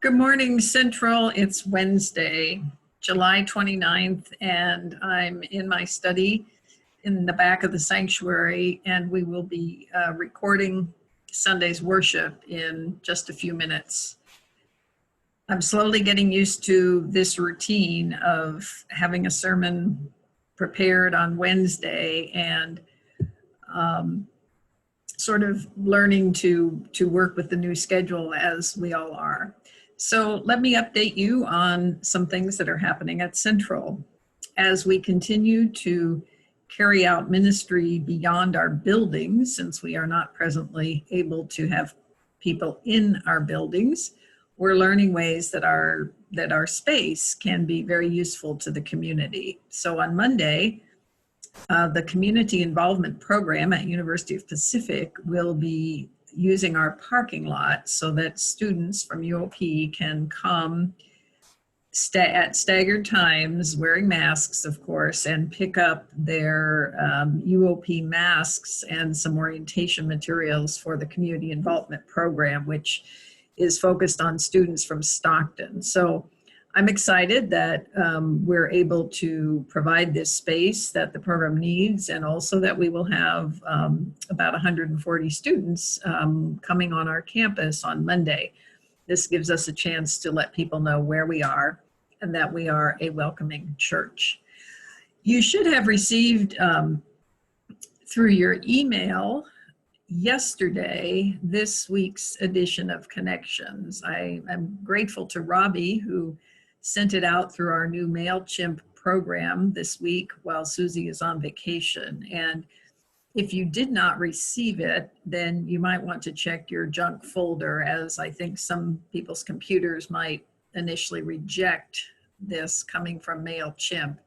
Good morning, Central. It's Wednesday, July 29th, and I'm in my study in the back of the sanctuary, and we will be recording Sunday's worship in just a few minutes. I'm slowly getting used to this routine of having a sermon prepared on Wednesday and sort of learning to work with the new schedule as we all are. So let me update you on some things that are happening at Central. As we continue to carry out ministry beyond our buildings, since we are not presently able to have people in our buildings, we're learning ways that our space can be very useful to the community. So on Monday, the community involvement program at University of Pacific will be using our parking lot so that students from UOP can come at staggered times, wearing masks, of course, and pick up their UOP masks and some orientation materials for the community involvement program, which is focused on students from Stockton. So I'm excited that we're able to provide this space that the program needs, and also that we will have about 140 students coming on our campus on Monday. This gives us a chance to let people know where we are and that we are a welcoming church. You should have received through your email yesterday this week's edition of Connections. I'm grateful to Robbie, who sent it out through our new MailChimp program this week while Susie is on vacation. And if you did not receive it, then you might want to check your junk folder, as I think some people's computers might initially reject this coming from MailChimp.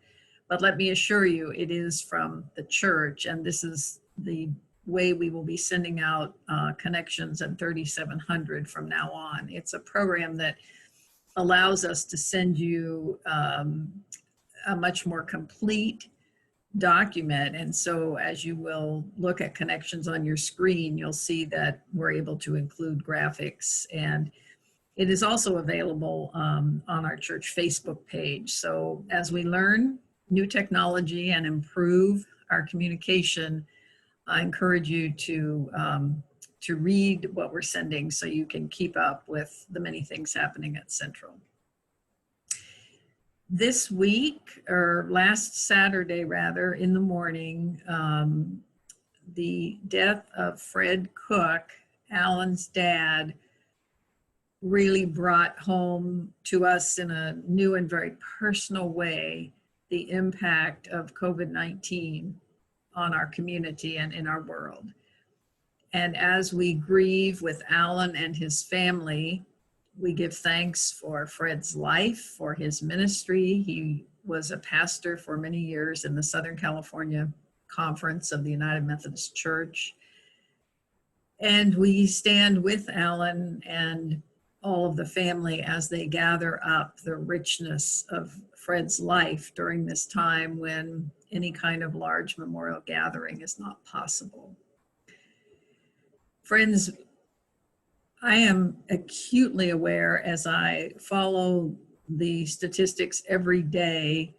But let me assure you, it is from the church, and this is the way we will be sending out Connections at 3700 from now on. It's a program that allows us to send you a much more complete document. And so as you will look at Connections on your screen, you'll see that we're able to include graphics, and it is also available on our church Facebook page. So as we learn new technology and improve our communication, I encourage you to read what we're sending so you can keep up with the many things happening at Central. This week, or last Saturday rather, in the morning, the death of Fred Cook, Alan's dad, really brought home to us in a new and very personal way the impact of COVID-19 on our community and in our world. And as we grieve with Alan and his family, we give thanks for Fred's life, for his ministry. He was a pastor for many years in the Southern California Conference of the United Methodist Church. And we stand with Alan and all of the family as they gather up the richness of Fred's life during this time when any kind of large memorial gathering is not possible. Friends, I am acutely aware as I follow the statistics every day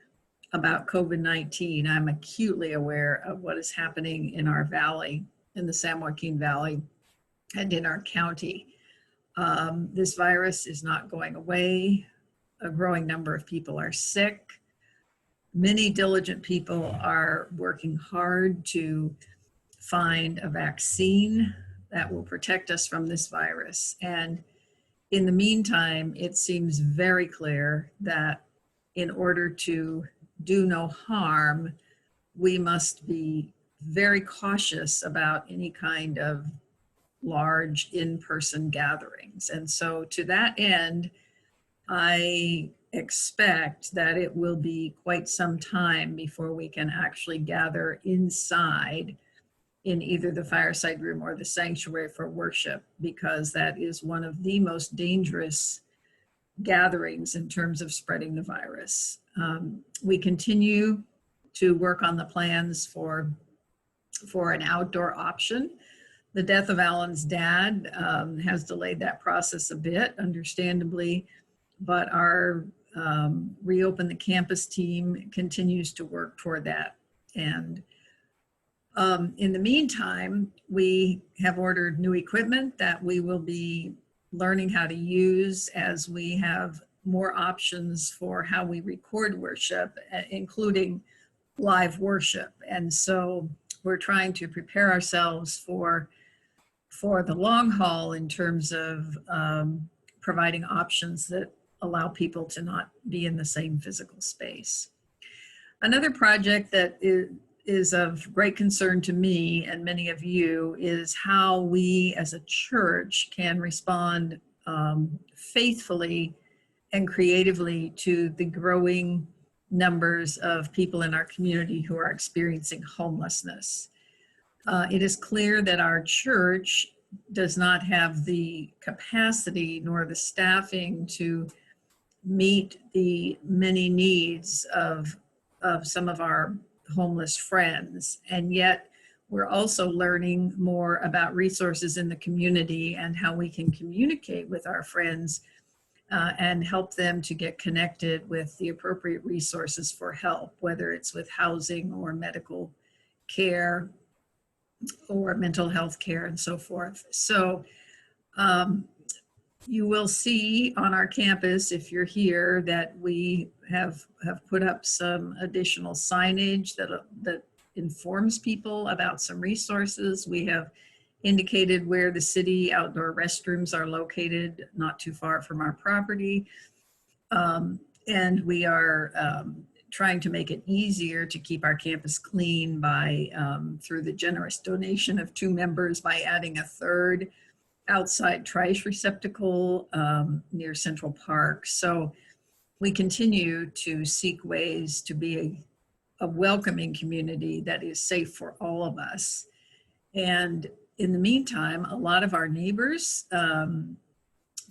about COVID-19. I'm acutely aware of what is happening in our valley, in the San Joaquin Valley, and in our county. This virus is not going away. A growing number of people are sick. Many diligent people are working hard to find a vaccine that will protect us from this virus. And in the meantime, it seems very clear that in order to do no harm, we must be very cautious about any kind of large in-person gatherings. And so to that end, I expect that it will be quite some time before we can actually gather inside in either the fireside room or the sanctuary for worship, because that is one of the most dangerous gatherings in terms of spreading the virus. We continue to work on the plans for an outdoor option The death of Alan's dad has delayed that process a bit, understandably, but our Reopen the Campus team continues to work toward that. And in the meantime, we have ordered new equipment that we will be learning how to use as we have more options for how we record worship, including live worship. And so we're trying to prepare ourselves for the long haul in terms of providing options that allow people to not be in the same physical space. Another project that is of great concern to me and many of you is how we as a church can respond faithfully and creatively to the growing numbers of people in our community who are experiencing homelessness. It is clear that our church does not have the capacity nor the staffing to meet the many needs of some of our homeless friends. And yet we're also learning more about resources in the community and how we can communicate with our friends and help them to get connected with the appropriate resources for help, whether it's with housing or medical care or mental health care and so forth. So you will see on our campus, if you're here, that we have put up some additional signage that informs people about some resources. We have indicated where the city outdoor restrooms are located, not too far from our property. And we are trying to make it easier to keep our campus clean by through the generous donation of 2 members by adding a 3rd outside trash receptacle near Central Park. So we continue to seek ways to be a welcoming community that is safe for all of us. And in the meantime, a lot of our neighbors,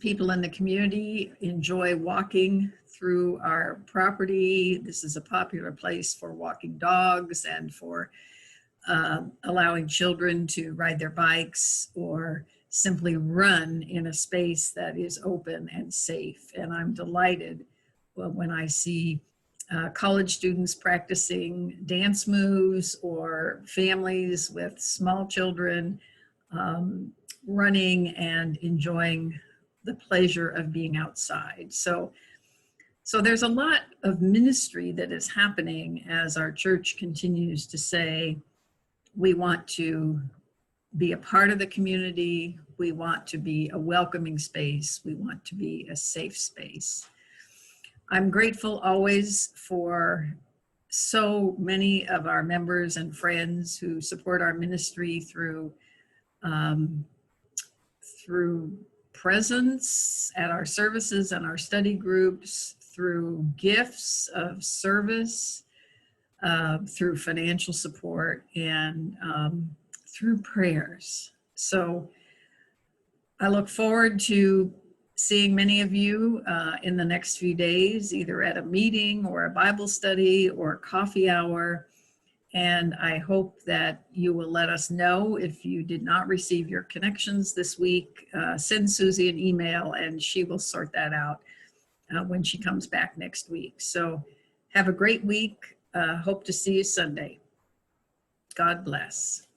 people in the community enjoy walking through our property. This is a popular place for walking dogs and for allowing children to ride their bikes or simply run in a space that is open and safe. And I'm delighted when I see college students practicing dance moves or families with small children running and enjoying the pleasure of being outside. So there's a lot of ministry that is happening as our church continues to say, we want to be a part of the community. We want to be a welcoming space. We want to be a safe space. I'm grateful always for so many of our members and friends who support our ministry through presence at our services and our study groups, through gifts of service, through financial support, and through prayers. So I look forward to seeing many of you in the next few days, either at a meeting or a Bible study or a coffee hour. And I hope that you will let us know if you did not receive your connections this week. Send Susie an email and she will sort that out when she comes back next week. So have a great week. Hope to see you Sunday. God bless.